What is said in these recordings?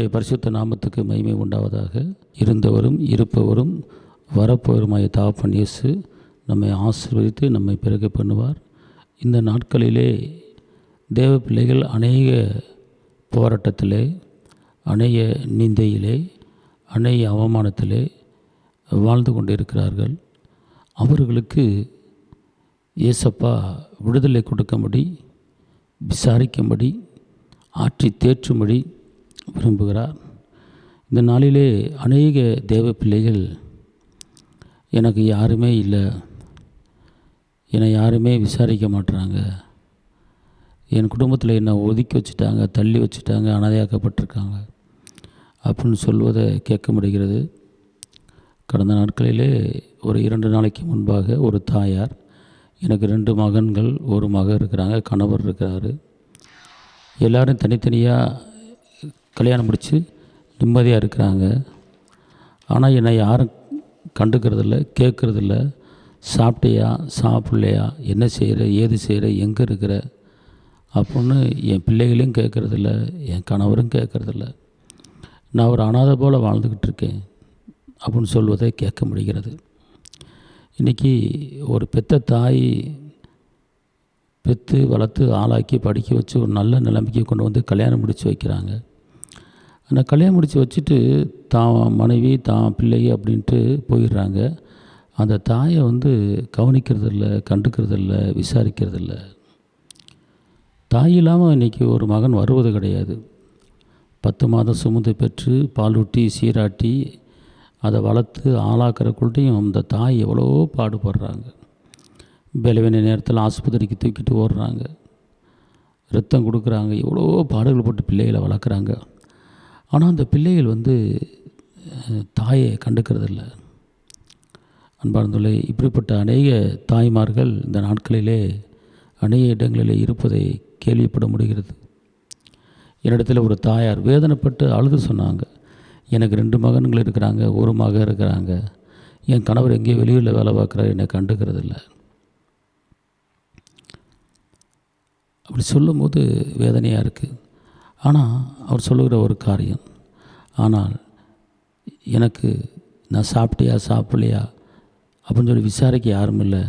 கர்த்தருடைய பரிசுத்த நாமத்துக்கு மகிமை உண்டாவதாக. இருந்தவரும் இருப்பவரும் வரப்போருமாய தகப்பன் இயேசு நம்மை ஆசீர்வதித்து நம்மை பிறகு பண்ணுவார். இந்த நாட்களிலே தேவ பிள்ளைகள் அநேக போராட்டத்திலே, அநேக நிந்தையிலே, அநேக அவமானத்திலே வாழ்ந்து கொண்டிருக்கிறார்கள். அவர்களுக்கு இயேசப்பா விடுதலை கொடுக்கும்படி, விசாரிக்கும்படி, ஆற்றி தேற்றும்படி விரும்புகிறார். இந்த நாளிலே அநேக தேவ பிள்ளைகள் எனக்கு யாருமே இல்லை, என்னை யாருமே விசாரிக்க மாட்டுறாங்க, என் குடும்பத்தில் என்னை ஒதுக்கி வச்சுட்டாங்க, தள்ளி வச்சுட்டாங்க, அனாதையாக்கப்பட்டிருக்காங்க அப்படின்னு சொல்வதை கேட்க முடிகிறது. கடந்த நாட்களிலே ஒரு 2 நாளைக்கு முன்பாக ஒரு தாயார், எனக்கு 2 மகன்கள், ஒரு மகள் இருக்கிறாங்க, கணவர் இருக்கிறாரு, எல்லோரும் தனித்தனியாக கல்யாணம் முடித்து நிம்மதியாக இருக்கிறாங்க. ஆனால் என்னை யாரும் கண்டுக்கிறதில்ல, கேட்குறதில்ல. சாப்பிட்டியா, சாப்பிட்லையா, என்ன செய்கிற, ஏது செய்கிற, எங்கே இருக்கிற அப்படின்னு என் பிள்ளைகளையும் கேட்குறதில்ல, என் கணவரும் கேட்குறதில்ல. நான் ஒரு அனாதை போல் வாழ்ந்துக்கிட்டு இருக்கேன் அப்படின்னு சொல்வதை கேட்க முடிகிறது. இன்றைக்கி ஒரு பெத்த தாய் பெற்று வளர்த்து ஆளாக்கி படிக்க வச்சு ஒரு நல்ல நிலைமைக்கு கொண்டு வந்து கல்யாணம் முடித்து வைக்கிறாங்க. ஆனால் கல்யாணம் முடித்து வச்சுட்டு தான் மனைவி தான் பிள்ளைங்க அப்படின்ட்டு போயிடுறாங்க. அந்த தாயை கவனிக்கிறதில்ல, கண்டுக்கிறதில்ல, விசாரிக்கிறதில்ல. தாய் இல்லாமல் இன்றைக்கி ஒரு மகன் வருவது கிடையாது. 10 மாதம் சுமந்து பெற்று பாலூட்டி சீராட்டி அதை வளர்த்து ஆளாக்குறக்குள்ளையும் அந்த தாய் எவ்வளோ பாடுபடுறாங்க. பலவீன நேரத்தில் ஆஸ்பத்திரிக்கு தூக்கிட்டு ஓடுறாங்க, ரத்தம் கொடுக்குறாங்க, எவ்வளோ பாடுகள் போட்டு பிள்ளைகளை வளர்க்குறாங்க. ஆனால் அந்த பிள்ளைகள் தாயை கண்டுக்கிறதில்ல. அன்பார்ந்தவர்களே, இப்படிப்பட்ட அநேக தாய்மார்கள் இந்த நாட்களிலே அநேக இடங்களிலே இருப்பதை கேள்விப்பட முடிகிறது. என்னிடத்தில் ஒரு தாயார் வேதனைப்பட்டு அழுது சொன்னாங்க, எனக்கு 2 மகன்கள் இருக்கிறாங்க, ஒரு மகன் இருக்கிறாங்க, என் கணவர் எங்கேயோ வெளியூரில் வேலை பார்க்குறாரு, என்னை கண்டுக்கிறதில்ல. அப்படி சொல்லும்போது வேதனையாக இருக்குது. ஆனால் அவர் சொல்லுகிற ஒரு காரியம், ஆனால் எனக்கு நான் சாப்பிட்டியா சாப்பிட்லையா அப்படின்னு சொல்லி விசாரிக்க யாரும் இல்லை,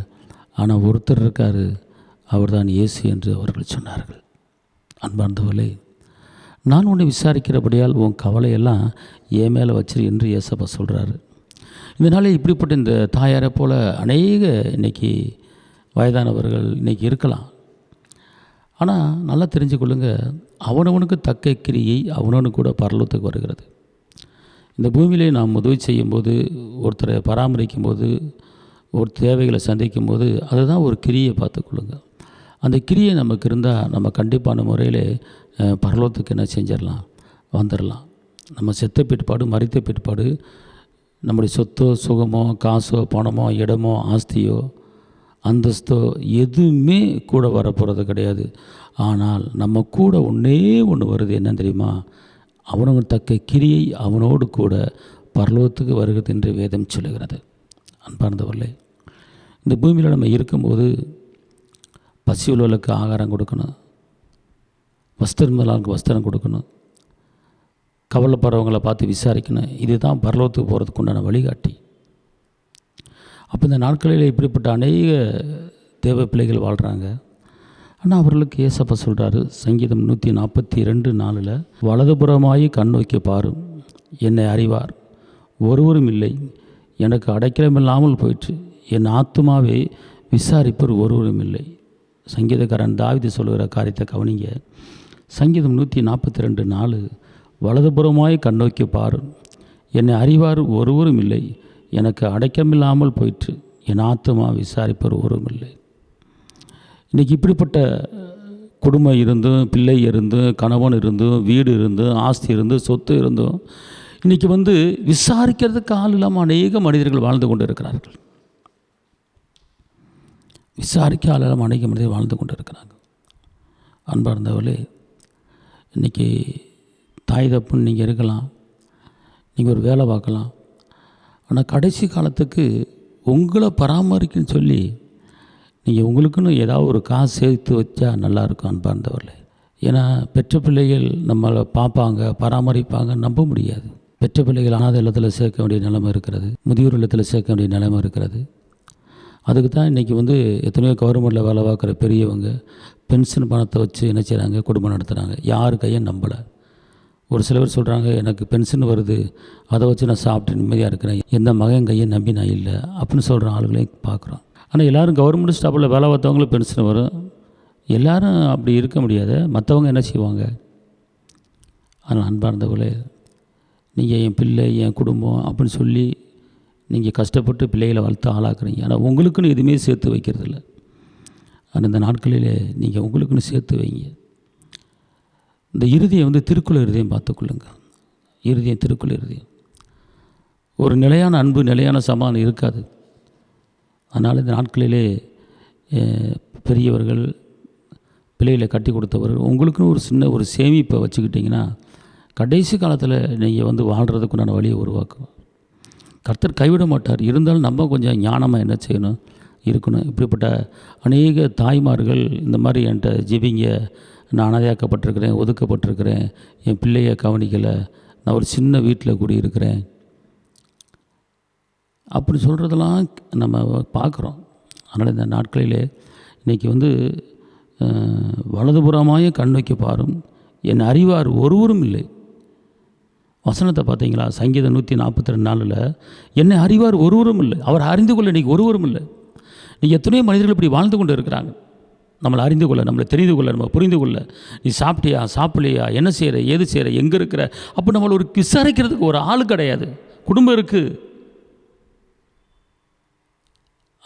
ஆனால் ஒருத்தர் இருக்கார், அவர் தான் இயேசு என்று அவர்கள் சொன்னார்கள். அன்பார்ந்தவர்களே, நான் உன்னை விசாரிக்கிறபடியால் உன் கவலையெல்லாம் என் மேலே வச்சிரு என்று இயேசப்பா சொல்கிறாரு. இந்த நாளில் இப்படிப்பட்ட இந்த தாயாரை போல் அநேக இன்றைக்கி வயதானவர்கள் இன்றைக்கி இருக்கலாம். ஆனால் நல்லா தெரிஞ்சுக்கொள்ளுங்க, அவனவனுக்கு தக்க கிரியை அவனவனுக்கு கூட பரலோகத்துக்கு வருகிறது. இந்த பூமியிலே நாம் உதவி செய்யும்போது, ஒருத்தரை பராமரிக்கும் போது, ஒரு தேவைகளை சந்திக்கும் போது, அதுதான் ஒரு கிரியை பார்த்துக்கொள்ளுங்க. அந்த கிரியை நமக்கு இருந்தால் நம்ம கண்டிப்பான முறையில் பரலோகத்துக்கு என்ன செஞ்சிடலாம், வந்துடலாம். நம்ம செத்த பிற்பாடு, மரித்த பிற்பாடு நம்முடைய சொத்தோ சுகமோ காசோ பணமோ இடமோ ஆஸ்தியோ அந்தஸ்தோ எதுவுமே கூட வரப்போகிறது கிடையாது. ஆனால் நம்ம கூட ஒன்றே ஒன்று வருது, என்ன தெரியுமா? அவனுக்கு தக்க கிரியை அவனோடு கூட பரலோகத்துக்கு வருகிறது என்று வேதம் சொல்லுகிறது. அன்பார்ந்தவர்களே, இந்த பூமியில் நம்ம இருக்கும்போது பசி உள்ளவர்களுக்கு ஆகாரம் கொடுக்கணும், வஸ்திரம் இல்லாதவங்களுக்கு வஸ்திரம் கொடுக்கணும், கவலைப்படுறவங்களை பார்த்து விசாரிக்கணும். இதுதான் பரலோகத்துக்கு போகிறதுக்கு உண்டான வழிகாட்டி. அப்போ இந்த நாட்களில் இப்படிப்பட்ட அநேக தேவ பிள்ளைகள் வாழ்கிறாங்க. ஆனால் அவர்களுக்கு ஏசப்பா சொல்கிறாரு, சங்கீதம் 142:4, வலதுபுறமாய் கண் நோக்கி பாரும், என்னை அறிவார் ஒருவரும் இல்லை, எனக்கு அடைக்கலமில்லாமல் போயிற்று, என் ஆத்துமாவை விசாரிப்பர் ஒருவரும் இல்லை. சங்கீதக்காரன் தாவீது சொல்லுகிற காரியத்தை கவனிங்க. சங்கீதம் 142:4, வலதுபுறமாய் கண்ணோக்கி பாரு, என்னை அறிவார் ஒருவரும் இல்லை, எனக்கு அடைக்கமில்லாமல் போயிற்று, என் ஆத்துமா விசாரிப்பர் ஒருவரும் இல்லை. இன்றைக்கி இப்படிப்பட்ட குடும்பம் இருந்தும், பிள்ளை இருந்தும், கணவன் இருந்தும், வீடு இருந்தும், ஆஸ்தி இருந்தும், சொத்து இருந்தும், இன்றைக்கி விசாரிக்கிறதுக்கு ஆள் இல்லாமல் அநேக மனிதர்கள் வாழ்ந்து கொண்டு இருக்கிறார்கள். விசாரிக்க ஆள் இல்லாமல் அநேக மனிதர்கள் வாழ்ந்து கொண்டு இருக்கிறாங்க. அன்பார்ந்தவர்களே, இன்றைக்கி தாய் தப்புன்னு நீங்கள் இருக்கலாம், நீங்கள் ஒரு வேலை பார்க்கலாம், ஆனால் கடைசி காலத்துக்கு உங்களை பராமரிக்கன்னு சொல்லி நீங்கள் உங்களுக்குன்னு ஏதாவது ஒரு காசு சேர்த்து வச்சா நல்லாயிருக்கும். அன்பார்ந்தவர்களே, ஏன்னா பெற்ற பிள்ளைகள் நம்மளை பார்ப்பாங்க, பராமரிப்பாங்க, நம்ப முடியாது. பெற்ற பிள்ளைகள் அனாதை இல்லத்தில் சேர்க்க வேண்டிய நிலைமை இருக்கிறது, முதியோர் இல்லத்தில் சேர்க்க வேண்டிய நிலைமை இருக்கிறது. அதுக்கு தான் இன்றைக்கி எத்தனையோ கவர்மெண்ட்டில் வேலை பார்க்குற பெரியவங்க பென்ஷன் பணத்தை வச்சு என்ன செய்கிறாங்க, குடும்பம் நடத்துகிறாங்க. யார் கையை நம்பலை. ஒரு சில பேர் சொல்கிறாங்க, எனக்கு பென்ஷன் வருது, அதை வச்சு நான் சாப்பிட்டு நிம்மதியாக இருக்கிறேன், எந்த மகன் கையை நம்பி நான் இல்லை அப்படின்னு சொல்கிற ஆளுகளையும் பார்க்குறோம். ஆனால் எல்லோரும் கவர்மெண்ட் ஸ்டாஃபில் வேலை பார்த்தவங்களும் பென்ஷன் வரும். எல்லோரும் அப்படி இருக்க முடியாது. மற்றவங்க என்ன செய்வாங்க? அதனால் அன்பார்ந்தவர்களே, நீங்கள் என் பிள்ளை, என் குடும்பம் அப்படின்னு சொல்லி நீங்கள் கஷ்டப்பட்டு பிள்ளைகளை வளர்த்து ஆளாக்குறீங்க. ஆனால் உங்களுக்குன்னு எதுவுமே சேர்த்து வைக்கிறதில்ல. ஆனால் இந்த நாட்களில் நீங்கள் உங்களுக்குன்னு சேர்த்து வைங்க. இந்த இருதயம் திருக்குறள் இருதயம் பார்த்துக்கொள்ளுங்க. இருதயம் திருக்குறள் இருதயம். ஒரு நிலையான அன்பு, நிலையான சமாதானம் இருக்காது. அதனால் இந்த நாட்களிலே பெரியவர்கள் பிள்ளைகளை கட்டி கொடுத்தவர்கள் உங்களுக்குன்னு ஒரு சின்ன ஒரு சேமிப்பை வச்சுக்கிட்டிங்கன்னா கடைசி காலத்தில் நீங்கள் வாழ்கிறதுக்குண்டான வழியை உருவாக்கும். கர்த்தர் கைவிட மாட்டார். இருந்தாலும் நம்ம கொஞ்சம் ஞானமாக என்ன செய்யணும், இருக்கணும். இப்படிப்பட்ட அநேக தாய்மார்கள் இந்த மாதிரி என்கிட்ட ஜெபிங்க, நான் அனாதையாக்கப்பட்டிருக்கிறேன், ஒதுக்கப்பட்டிருக்கிறேன், என் பிள்ளையை கவனிக்கலை, நான் ஒரு சின்ன வீட்டில் குடியிருக்கிறேன் அப்படி சொல்கிறதெல்லாம் நம்ம பார்க்குறோம். அதனால் இந்த நாட்களிலே இன்றைக்கி வலதுபுறமாய கண் வைக்க பாரும், என் அறிவார் ஒருவரும் இல்லை. வசனத்தை பார்த்தீங்களா? சங்கீதம் 142:4 என்னை அறிவார் ஒருவரும் இல்லை, அவர் அறிந்து கொள்ள இன்றைக்கி ஒருவரும் இல்லை. இன்றைக்கி எத்தனையோ மனிதர்கள் இப்படி வாழ்ந்து கொண்டு இருக்கிறாங்க. நம்மளை அறிந்து கொள்ள, நம்மளை தெரிந்து கொள்ள, நம்ம புரிந்து கொள்ள. நீ சாப்பிட்டியா, சாப்பிடலையா, என்ன செய்கிற, ஏது செய்கிற, எங்கே இருக்கிற, அப்போ நம்மளை ஒரு விசாரிக்கிறதுக்கு ஒரு ஆள் கிடையாது. குடும்பம் இருக்குது.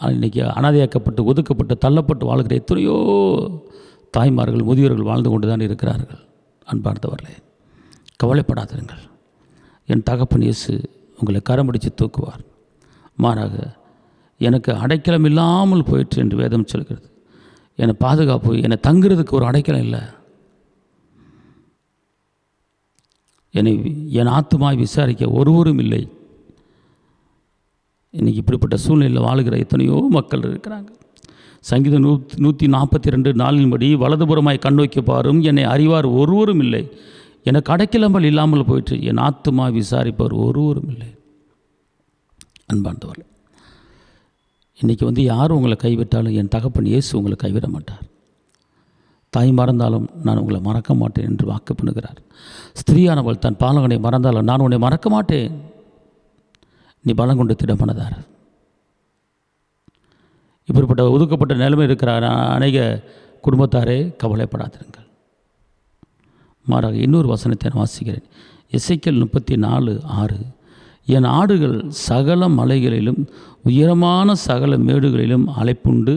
இன்றைக்கி அனாதையாக்கப்பட்டு, ஒதுக்கப்பட்டு, தள்ளப்பட்டு வாழ்கிற எத்தனையோ தாய்மார்கள், முதியோர்கள் வாழ்ந்து கொண்டு தான் இருக்கிறார்கள். அன்பார்ந்தவர்களே, கவலைப்படாதிருங்கள். என் தகப்பன் இயேசு உங்களை கரம்பிடித்து தூக்குவார். மாறாக எனக்கு அடைக்கலம் இல்லாமல் போயிற்று என்று வேதம் சொல்கிறது. என்னை பாதுகாப்பு, என்னை தங்குறதுக்கு ஒரு அடைக்கலம் இல்லை. என்னை என் ஆத்துமாய் விசாரிக்க ஒருவரும் இல்லை. இன்றைக்கி இப்படிப்பட்ட சூழ்நிலையில் வாழுகிற எத்தனையோ மக்கள் இருக்கிறாங்க. சங்கீதம் 142:4 வலதுபுறமாய் கண் வைக்க பாரும், என்னை அறிவார் ஒருவரும் இல்லை, எனக்கு அடைக்கலம்பல் இல்லாமல் போயிற்று, என் ஆத்துமா விசாரிப்பவர் ஒருவரும் இல்லை. அன்பார்ந்தவர்கள், இன்றைக்கி யார் உங்களை கைவிட்டாலும் என் தகப்பன் இயேசு உங்களை கைவிட மாட்டார். தாய் மறந்தாலும் நான் உங்களை மறக்க மாட்டேன் என்று வாக்கு பண்ணுகிறார். ஸ்திரீயானவள் தன் பாலகனை மறந்தாலும் நான் உன்னை மறக்க மாட்டேன், நீ பலம் கொண்டு திடமனதார். இப்படிப்பட்ட ஒதுக்கப்பட்ட நிலைமை இருக்கிற அநேக குடும்பத்தாரே கவலைப்படாதிருங்கள். மாறாக இன்னொரு வசனத்தை நான் வாசிக்கிறேன். எசேக்கியேல் 34:6 என் ஆடுகள் சகல மலைகளிலும் உயரமான சகல மேடுகளிலும் அலைப்புண்டு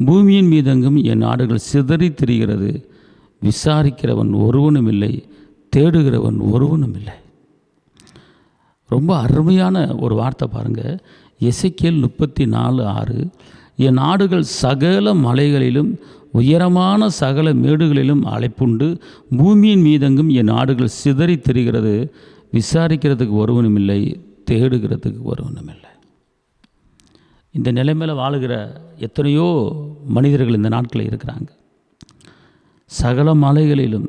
பூமியின் மீதெங்கும் என் ஆடுகள் சிதறி திரிகிறது, விசாரிக்கிறவன் ஒருவனும் இல்லை, தேடுகிறவன் ஒருவனும் இல்லை. ரொம்ப அருமையான ஒரு வார்த்தை பாருங்கள். எசேக்கியேல் 34:6 என் ஆடுகள் சகல மலைகளிலும் உயரமான சகல மேடுகளிலும் அலைப்புண்டு பூமியின் மீதெங்கும் என் ஆடுகள் சிதறி திரிகிறது, விசாரிக்கிறதுக்கு ஒருவனும் இல்லை, தேடுகிறதுக்கு ஒருவனும் இல்லை. இந்த நிலைமையில் வாழுகிற எத்தனையோ மனிதர்கள் இந்த நாட்களில் இருக்கிறாங்க. சகல மலைகளிலும்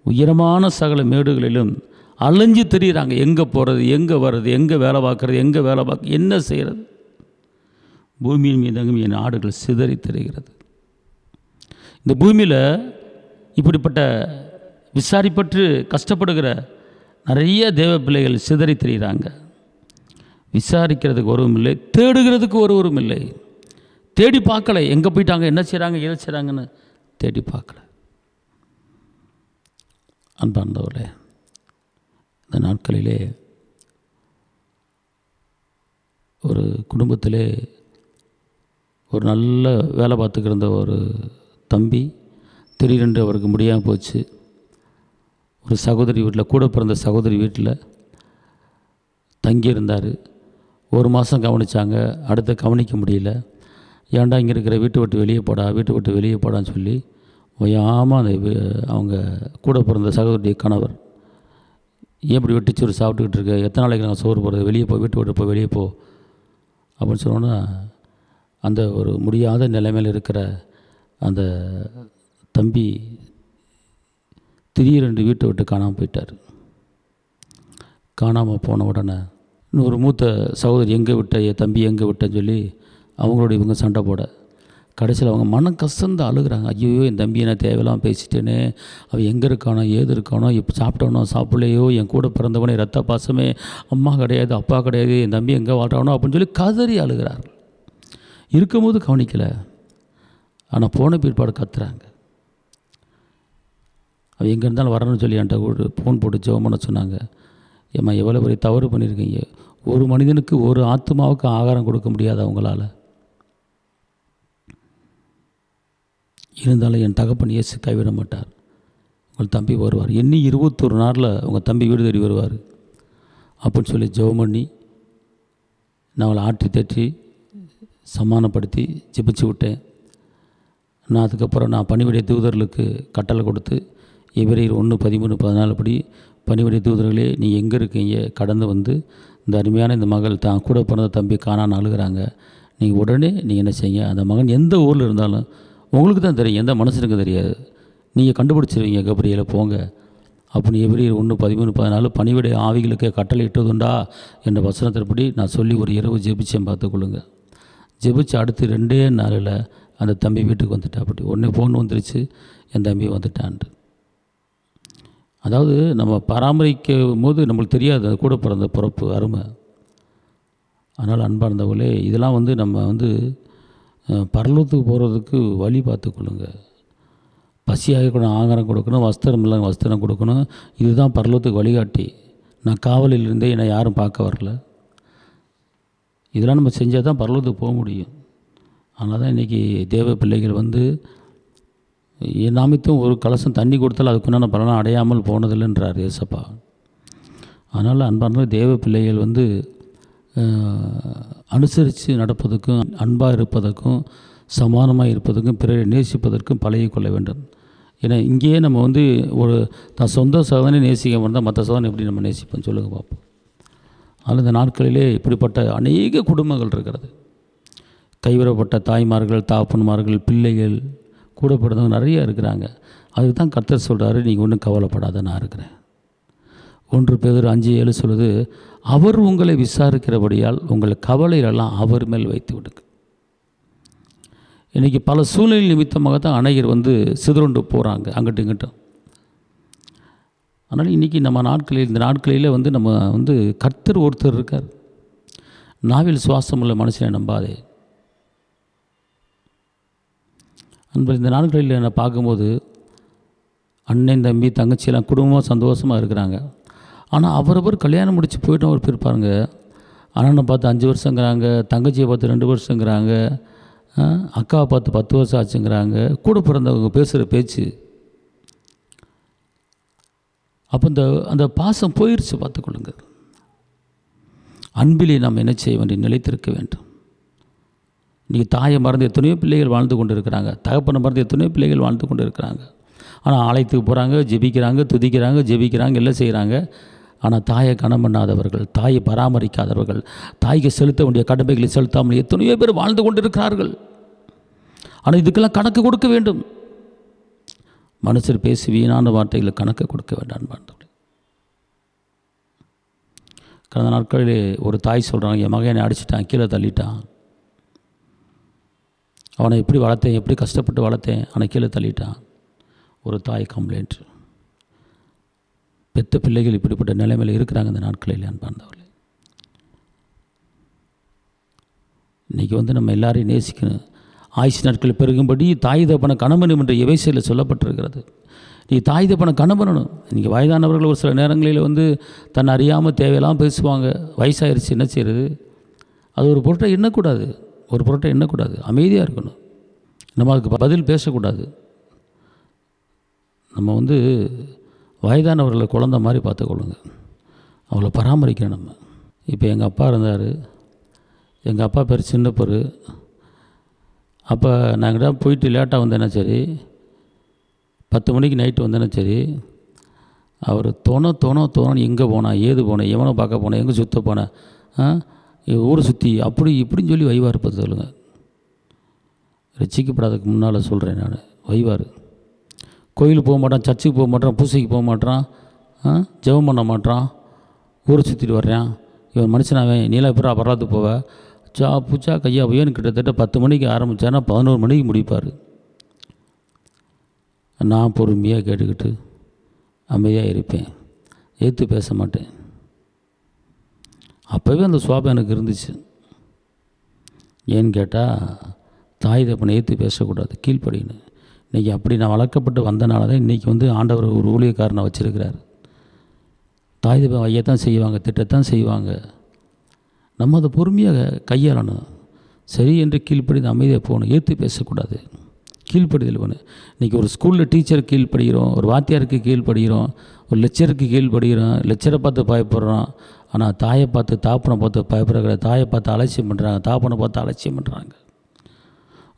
உயரமான சகல மேடுகளிலும் அலைஞ்சு திரிகிறாங்க. எங்கே போகிறது, எங்கே வர்றது, எங்கே வேலை பார்க்குறது, எங்கே வேலை பார்க்க, என்ன செய்கிறது. பூமியின் மீதெங்கும் என் ஆடுகள் சிதறி திரிகிறது. இந்த பூமியில் இப்படிப்பட்ட விசாரிப்பற்று கஷ்டப்படுகிற நிறைய தேவ பிள்ளைகள் சிதறி திரிகிறாங்க. விசாரிக்கிறதுக்கு ஒருவரும் இல்லை, தேடுகிறதுக்கு ஒருவரும் இல்லை. தேடி பார்க்கலை, எங்கே போயிட்டாங்க, என்ன செய்கிறாங்க, எதை செய்கிறாங்கன்னு தேடி பார்க்கல. அன்பார்ந்தவர்களே, இந்த நாட்களிலே ஒரு குடும்பத்திலே ஒரு நல்ல வேலை பார்த்துக்கிருந்த ஒரு தம்பி திடீரென்று அவருக்கு முடியாமல் போச்சு. ஒரு சகோதரி வீட்டில், கூட பிறந்த சகோதரி வீட்டில் தங்கியிருந்தார். ஒரு மாதம் கவனித்தாங்க, அடுத்து கவனிக்க முடியல. ஏன்டா இங்கே இருக்கிற வீட்டை விட்டு வெளியே போடா, வீட்டை விட்டு வெளியே போடான்னு சொல்லி ஓயாமல் அந்த அவங்க கூட பிறந்த சகோதரி கணவர், ஏன் இப்படி வெட்டிச்சோறு சாப்பிட்டுக்கிட்டு இருக்க, எத்தனை நாளைக்கு நாங்கள் சோறு போடுறது, வெளியே போ, வீட்டை விட்டு போ, வெளியே போ அப்படின்னு சொன்னோன்னா, அந்த ஒரு முடியாத நிலைமையில் இருக்கிற அந்த தம்பி திடீரென்று வீட்டை விட்டு காணாமல் போயிட்டார். காணாமல் போன உடனே இன்னொரு மூத்த சகோதரி எங்கே விட்ட, என் தம்பி எங்கே விட்டேன்னு சொல்லி அவங்களோட இவங்க சண்டை போட, கடைசியில் அவங்க மனம் கசந்து அழுகிறாங்க. ஐயோ, என் தம்பியை நான் தேவையில்லாமல் பேசிட்டேனே, அவன் எங்கே இருக்கானோ ஏது இருக்கானோ, இப்போ சாப்பிட்டானோ சாப்பிடலையோ, என் கூட பிறந்தவனே ரத்த பாசமே, அம்மா கிடையாது அப்பா கிடையாது, என் தம்பி எங்கே வாழ்கிறானோ அப்படின்னு சொல்லி கதறி அழுகிறார்கள். இருக்கும்போது கவனிக்கலை, ஆனால் போன பிற்பாடு கத்துறாங்க. அவன் எங்கே இருந்தாலும் வரணும்னு சொல்லி என்கிட்ட ஒரு ஃபோன் போட்டு ஜெபம் பண்ண சொன்னாங்க. ஏம்மா, எவ்வளோ பெரிய தவறு பண்ணியிருக்கீங்க. ஒரு மனிதனுக்கு ஒரு ஆத்மாவுக்கு ஆகாரம் கொடுக்க முடியாது அவங்களால. இருந்தாலும் என் தகப்பன் இயேசு கைவிட மாட்டார். உங்கள் தம்பி வருவார், எண்ணி 21 நாளில் உங்கள் தம்பி வீடு தேடி வருவார் அப்படின்னு சொல்லி ஜெபம் பண்ணி நான் அவளை ஆற்றி தேற்றி சமாதானப்படுத்தி ஜெபிச்சு விட்டேன். நான் அதுக்கப்புறம் நான் பணிவிடை தூதர்களுக்கு கட்டளை கொடுத்து எபிரேயர் 1:13-14 படி, பணிவிடை தூதர்களே, நீ எங்கே இருக்கீங்க, கடந்து வந்து இந்த அருமையான இந்த மகள் தான் கூட பிறந்த தம்பி காணான்னு அழுகிறாங்க, நீங்கள் உடனே நீங்கள் என்ன செய்யுங்க, அந்த மகன் எந்த ஊரில் இருந்தாலும் உங்களுக்கு தான் தெரியும், எந்த மனுஷனுக்கு தெரியாது, நீங்கள் கண்டுபிடிச்சிருவீங்க, கபரியலை போங்க அப்படின்னு எபிரேயர் 1:13-14 பணிவிடை ஆவிகளுக்கு கட்டளை இட்டதுண்டா என்ற வசனத்தின்படி நான் சொல்லி ஒரு இரவு ஜெபிச்சேன். பார்த்துக்கொள்ளுங்க. ஜெபிச்சு அடுத்து 2 நாளில் அந்த தம்பி வீட்டுக்கு வந்துட்டா. அப்படி உடனே ஃபோன் வந்துருச்சு, என் தம்பி வந்துட்டான்ட்டு. அதாவது நம்ம பராமரிக்கும் போது நம்மளுக்கு தெரியாது அது கூட பிறந்த பிறப்பு அருமை. அதனால் அன்பார்ந்தவர்களே, இதெல்லாம் நம்ம பரலோகத்துக்கு போகிறதுக்கு வழி பார்த்துக்கொள்ளுங்க. பசியாக கூட ஆகாரம் கொடுக்கணும், வஸ்திரம் இல்லை வஸ்திரம் கொடுக்கணும். இதுதான் பரலோகத்துக்கு வழிகாட்டி. நான் காவலில் இருந்தே என்னை யாரும் பார்க்க வரல. இதெல்லாம் நம்ம செஞ்சால் தான் பரலோகத்துக்கு போக முடியும். அதனால் தான் இன்றைக்கி தேவ பிள்ளைகள் நாமித்தும் ஒரு கலசம் தண்ணி கொடுத்தாலும் அதுக்குண்டான பலனை அடையாமல் போனதில்லைன்றார் ஏசப்பா. அதனால் அன்பார்ந்த தேவ பிள்ளைகள் அனுசரித்து நடப்பதற்கும் அன்பாக இருப்பதற்கும் சமானமாக இருப்பதற்கும் பிறரை நேசிப்பதற்கும் பழகிக்கொள்ள வேண்டும். ஏன்னா இங்கேயே நம்ம ஒரு தான் சொந்த சகோதரனை நேசிக்க இருந்தால் மற்ற சகோதரனை எப்படி நம்ம நேசிப்போம் சொல்லுங்கள் பார்ப்போம். அதில் இந்த நாட்களிலே இப்படிப்பட்ட அநேக குடும்பங்கள் இருக்கிறது. கைவிடப்பட்ட தாய்மார்கள், தாப்பன்மார்கள், பிள்ளைகள், கூட பிறந்தவங்க நிறைய இருக்கிறாங்க. அதுக்கு தான் கர்த்தர் சொல்கிறாரு, நீங்கள் ஒன்றும் கவலைப்படாத, நான் இருக்கிறேன். 1 பேதுரு 5:7 சொல்லுது, அவர் உங்களை விசாரிக்கிறபடியால் உங்கள் கவலைகளெல்லாம் அவர் மேல் வைத்து விடுங்க. இன்றைக்கி பல சூழ்நிலை நிமித்தமாக தான் அநேகர் சிதறுண்டு போகிறாங்க அங்கிட்டும் இங்கிட்டும். அதனால் இன்றைக்கி நம்ம இந்த நாட்களில் நம்ம கர்த்தர் ஒருத்தர் இருக்கார். நாவில் சுவாசம் உள்ள மனுஷனை நம்பாதே. இந்த நாட்களில் என்னை பார்க்கும்போது அண்ணன், தம்பி, தங்கச்சியெல்லாம் குடும்பமாக சந்தோஷமாக இருக்கிறாங்க. ஆனால் அவரவர் கல்யாணம் முடித்து போய்ட்டு அவர் போயிருப்பாருங்க. அண்ணனை பார்த்து 5 வருஷங்கிறாங்க, தங்கச்சியை பார்த்து 2 வருஷங்கிறாங்க, அக்காவை பார்த்து 10 வருஷம் ஆச்சுங்கிறாங்க. கூட பிறந்தவங்க பேசுகிற பேச்சு அப்போ அந்த பாசம் போயிடுச்சு. பார்த்துக்கொள்ளுங்க. அன்பிலே நாம் என்ன செய்ய வேண்டும், நிலைத்திருக்க வேண்டும். இன்றைக்கி தாயை மறந்து எத்தனையோ பிள்ளைகள் வாழ்ந்து கொண்டு இருக்கிறாங்க, தகப்பனை மறந்து எத்தனையோ பிள்ளைகள் வாழ்ந்து கொண்டு இருக்கிறாங்க. ஆனால் ஆலயத்துக்கு போகிறாங்க, ஜெபிக்கிறாங்க, துதிக்கிறாங்க, ஜெபிக்கிறாங்க, எல்லாம் செய்கிறாங்க. ஆனால் தாயை கனம் பண்ணாதவர்கள், தாயை பராமரிக்காதவர்கள், தாய்க்கு செலுத்த வேண்டிய கடமைகளை செலுத்தாமல் எத்தனையோ பேர் வாழ்ந்து கொண்டு இருக்கிறார்கள். ஆனால் இதுக்கெல்லாம் கணக்கு கொடுக்க வேண்டும். மனுஷர் பேசி வீணான வார்த்தைகளை கணக்கு கொடுக்க வேண்டாம். கடந்த நாட்களிலே ஒரு தாய் சொல்கிறாங்க, என் மகனை அடிச்சிட்டான், கீழே தள்ளிட்டான், அவனை எப்படி வளர்த்தேன், எப்படி கஷ்டப்பட்டு வளர்த்தேன், அவனை கீழே தள்ளிட்டான். ஒரு தாய் கம்ப்ளைண்ட். பெற்ற பிள்ளைகள் இப்படிப்பட்ட நிலைமையில் இருக்கிறாங்க இந்த நாட்களில். அன்பார்ந்தவர்களே, இன்றைக்கி நம்ம எல்லாரையும் நேசிக்கணும். ஆயுசு நாட்கள் பெருகும்படி தாய் தப்பனை கணவனும் என்ற எவைசையில் சொல்லப்பட்டிருக்கிறது. நீ தாய் தப்பனை கணவனணும். இன்றைக்கி வயதானவர்கள் ஒரு சில நேரங்களில் தன்னை அறியாமல் தேவையெல்லாம் பேசுவாங்க. வயசாயிருச்சு, என்ன செய்கிறது? அது ஒரு பொருட்டை எண்ணக்கூடாது. அமைதியாக இருக்கணும். நம்ம அதுக்கு பதில் பேசக்கூடாது. நம்ம வயதானவர்களை குழந்தை மாதிரி பார்த்துக்கொள்ளுங்க. அவளை பராமரிக்கணும் நம்ம. இப்போ எங்கள் அப்பா இருந்தார். எங்கள் அப்பா பேர் சின்னப்பரு. அப்போ நாங்கள் போயிட்டு லேட்டாக வந்தேன்னா சரி, 10 மணிக்கு நைட்டு வந்தேன்னா சரி, அவர் தோணு எங்கே போனேன், ஏது போனேன், எவனை பார்க்க போனேன், எங்கே சுற்ற போனேன், ஊரை சுற்றி அப்படி இப்படின்னு சொல்லி வைவார். பார்த்து சொல்லுங்கள். ரசிக்கப்படாததுக்கு முன்னால் சொல்கிறேன் நான். வைவார். கோயிலுக்கு போக மாட்டான், சர்ச்சுக்கு போக மாட்டான், பூசைக்கு போக மாட்டான், ஜெபம் பண்ண மாட்டான், ஊரை சுற்றிட்டு வர்றான். இவன் மனுஷனாவே நீலாம் எப்போ பரவாத்து போவ பூச்சா கையா உயர்னு கிட்டத்தட்ட 10 மணிக்கு ஆரம்பித்தானா 11 மணிக்கு முடிப்பார். நான் பொறுமையாக கேட்டுக்கிட்டு அமைதியாக இருப்பேன், ஏற்று பேச மாட்டேன். அப்போவே அந்த சுவாபம் எனக்கு இருந்துச்சு. ஏன்னு கேட்டால் தாய் தப்பனை ஏற்று பேசக்கூடாது, கீழ்ப்படின்னு. இன்றைக்கி அப்படி நான் வளர்க்கப்பட்டு வந்தனால தான் இன்றைக்கி ஆண்டவர் ஒரு ஊழியக்காரனை வச்சுருக்கிறார். தாய் தப்பன் வையத்தான் செய்வாங்க, திட்டத்தான் செய்வாங்க. நம்ம அதை பொறுமையாக கையாளணும். சரி என்று கீழ்ப்படிந்து அமைதியாக போகணும், ஏற்று பேசக்கூடாது, கீழ்ப்படுதல் வேணும். இன்றைக்கி ஒரு ஸ்கூலில் டீச்சர் கீழ்ப்படுகிறோம், ஒரு வாத்தியாருக்கு கீழ்ப்படுகிறோம், ஒரு லெக்சருக்கு கீழ்ப்படுகிறோம், லெக்சரை பார்த்து பயப்படுறோம். ஆனால் தாயை பார்த்து தாப்பனை பார்த்து பயப்படுற, தாயை பார்த்து அலட்சியம் பண்ணுறாங்க, தாப்பனை பார்த்து அலட்சியம் பண்ணுறாங்க.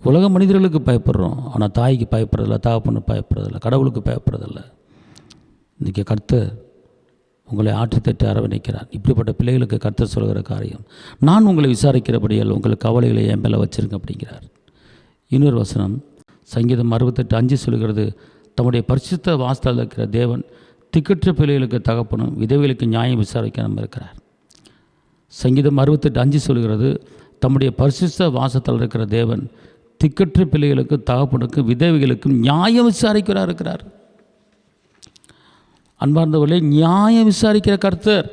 உலக மனிதர்களுக்கு பயப்படுறோம், ஆனால் தாய்க்கு பயப்படுறதில்ல, தாப்பனுக்கு பயப்படுறதில்ல, கடவுளுக்கு பயப்படுறதில்ல. இன்றைக்கி கர்த்தர் உங்களை ஆற்றித்தட்டு அரவணைக்கிறார். இப்படிப்பட்ட பிள்ளைகளுக்கு கர்த்தர் சொல்கிற காரியம், நான் உங்களை விசாரிக்கிறபடியால் உங்கள் கவலைகளை என் மேலே வச்சுருங்க அப்படிங்கிறார். இன்னொரு வசனம் சங்கீதம் 68:5 சொல்கிறது, தம்முடைய பரிசுத்த வாசத்தில் இருக்கிற தேவன் திக்கற்ற பிள்ளைகளுக்கு தகப்பனும் விதவைகளுக்கு நியாயம் விசாரிக்க நம்ம இருக்கிறார். சங்கீதம் 68:5 சொல்கிறது, தம்முடைய பரிசுத்த வாசத்தில் இருக்கிற தேவன் திக்கற்ற பிள்ளைகளுக்கு தகப்பனுக்கும் விதவைகளுக்கும் நியாயம் விசாரிக்கிறார் இருக்கிறார். அன்பார்ந்தவர்களே, நியாயம் விசாரிக்கிற கர்த்தர்.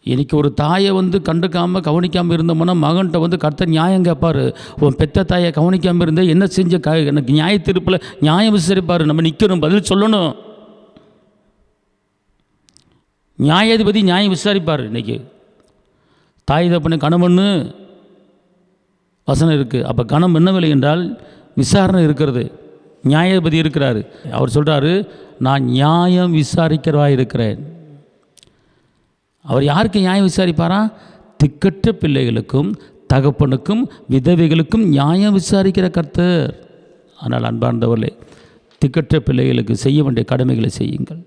இன்றைக்கி ஒரு தாயை கண்டுக்காமல் கவனிக்காமல் இருந்தோம்னா மகன்கிட்ட கர்த்தர் நியாயம் கேட்பார். உன் பெத்த தாயை கவனிக்காமல் இருந்தால் என்ன செஞ்ச எனக்கு நியாய தீர்ப்பில் நியாயம் விசாரிப்பார். நம்ம நிற்கணும், பதில் சொல்லணும். நியாயாதிபதி நியாயம் விசாரிப்பார். இன்றைக்கி தாய் தப்பனை கணவன்னு வசனம் இருக்குது. அப்போ கணம் என்ன விலை என்றால் விசாரணை இருக்கிறது, நியாயாதிபதி இருக்கிறார். அவர் சொல்கிறாரு, நான் நியாயம் விசாரிக்கிறவா இருக்கிறேன். அவர் யாருக்கு நியாயம் விசாரிப்பாரா? திக்கற்ற பிள்ளைகளுக்கும் தகப்பனுக்கும் விதவைகளுக்கும் நியாயம் விசாரிக்கிற கர்த்தர். ஆனால் அன்பார்ந்தவர்களே, திக்கற்ற பிள்ளைகளுக்கு செய்ய வேண்டிய கடமைகளை செய்யுங்கள்,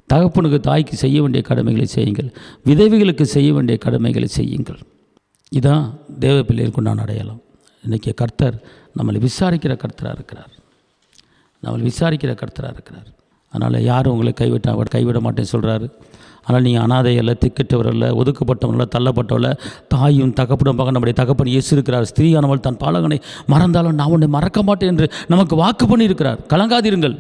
தகப்பனுக்கு தாய்க்கு செய்ய வேண்டிய கடமைகளை செய்யுங்கள், விதவைகளுக்கு செய்ய வேண்டிய கடமைகளை செய்யுங்கள். இதுதான் தேவ பிள்ளைகளுக்கு உண்டான அடையாளம். இன்றைக்கி கர்த்தர் நம்மளை விசாரிக்கிற கர்த்தராக இருக்கிறார், நம்மளை விசாரிக்கிற கர்த்தராக இருக்கிறார். அதனால் யாரும் உங்களை கைவிட மாட்டேன்னு சொல்கிறாரு. ஆனால் நீங்கள் அனாதை அல்ல, திக்கற்றவர் அல்ல, ஒதுக்கப்பட்டவர்கள, தள்ளப்பட்டவர்கள, தாயும் தகப்படும் பார்க்க நம்முடைய தகப்பன் இயேசு இருக்கிறார். ஸ்திரீயானவள் தன் பாலகனை மறந்தாலும் நான் உன்னை மறக்க மாட்டேன் என்று நமக்கு வாக்கு பண்ணியிருக்கிறார். கலங்காதீருங்கள்.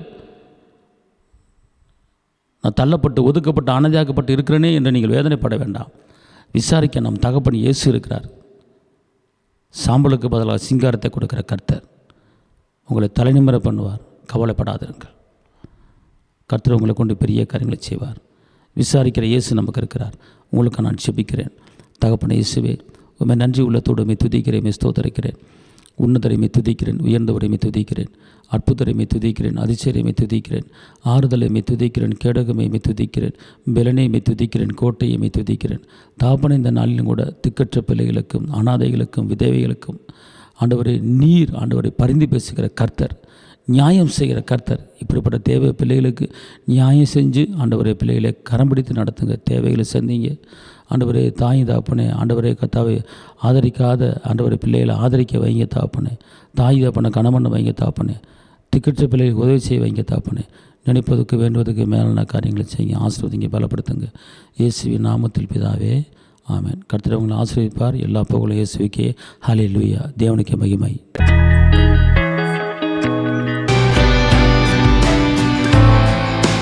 நான் தள்ளப்பட்டு ஒதுக்கப்பட்டு அனாதையாக்கப்பட்டு இருக்கிறேனே என்று நீங்கள் வேதனைப்பட வேண்டாம். விசாரிக்க நம் தகப்பன் இயேசு இருக்கிறார். சாம்பலுக்கு பதிலாக சிங்காரத்தை கொடுக்கிற கர்த்தர் உங்களை தலைநிமிர பண்ணுவார். கவலைப்படாதிருங்கள். கர்த்தர் உங்களை கொண்டு பெரிய காரியங்களை செய்வார். விசாரிக்கிற இயேசு நமக்கு இருக்கிறார். உங்களுக்கு நான் ஜெபிக்கிறேன். தகப்பனே இயேசுவே, உண்மை நன்றி உள்ளத்தோடு துதிக்கிறேன், ஸ்தோத்தரிக்கிறேன். உன்னதரைமை துதிக்கிறேன், உயர்ந்தவரைமை துதிக்கிறேன், அற்புதரைமை துதிக்கிறேன், அதிசயரைமை துதிக்கிறேன், ஆறுதலைமை துதிக்கிறேன், கேடகமைமை துதிக்கிறேன், பெலனைமை துதிக்கிறேன், கோட்டையமை துதிக்கிறேன். தாப்பனை இந்த நாளிலும் கூட திக்கற்ற பிள்ளைகளுக்கும் அனாதைகளுக்கும் விதவைகளுக்கும் ஆண்டவரை நீர் ஆண்டவரை பரிந்து பேசுகிற கர்த்தர், நியாயம் செய்கிற கர்த்தர். இப்படிப்பட்ட தேவை பிள்ளைகளுக்கு நியாயம் செஞ்சு ஆண்டவரே பிள்ளைகளை கரம் பிடித்து நடத்துங்க, தேவைகளை சந்திங்க. ஆண்டவரே தாய் தாப்பனே, ஆண்டவரே கத்தாவை ஆதரிக்காத ஆண்டவரே பிள்ளைகளை ஆதரிக்க வைங்க தாப்பனே, தாய் தாப்பனை கணவனை வைங்க தாப்பனே, திக்கற்ற பிள்ளைகளுக்கு உதவி செய்ய வைங்க தாப்பனே. நினைப்பதுக்கு வேண்டுவதற்கு மேலான காரியங்களை செய்யுங்க, ஆசீர்வதிங்க, பலப்படுத்துங்க. இயேசுவின் நாமத்தில் பிதாவே, ஆமென். கர்த்தர் உங்களை ஆசீர்வதிப்பார். எல்லா புகழும் இயேசுவுக்கே. ஹல்லேலூயா. தேவனுக்கே மகிமை.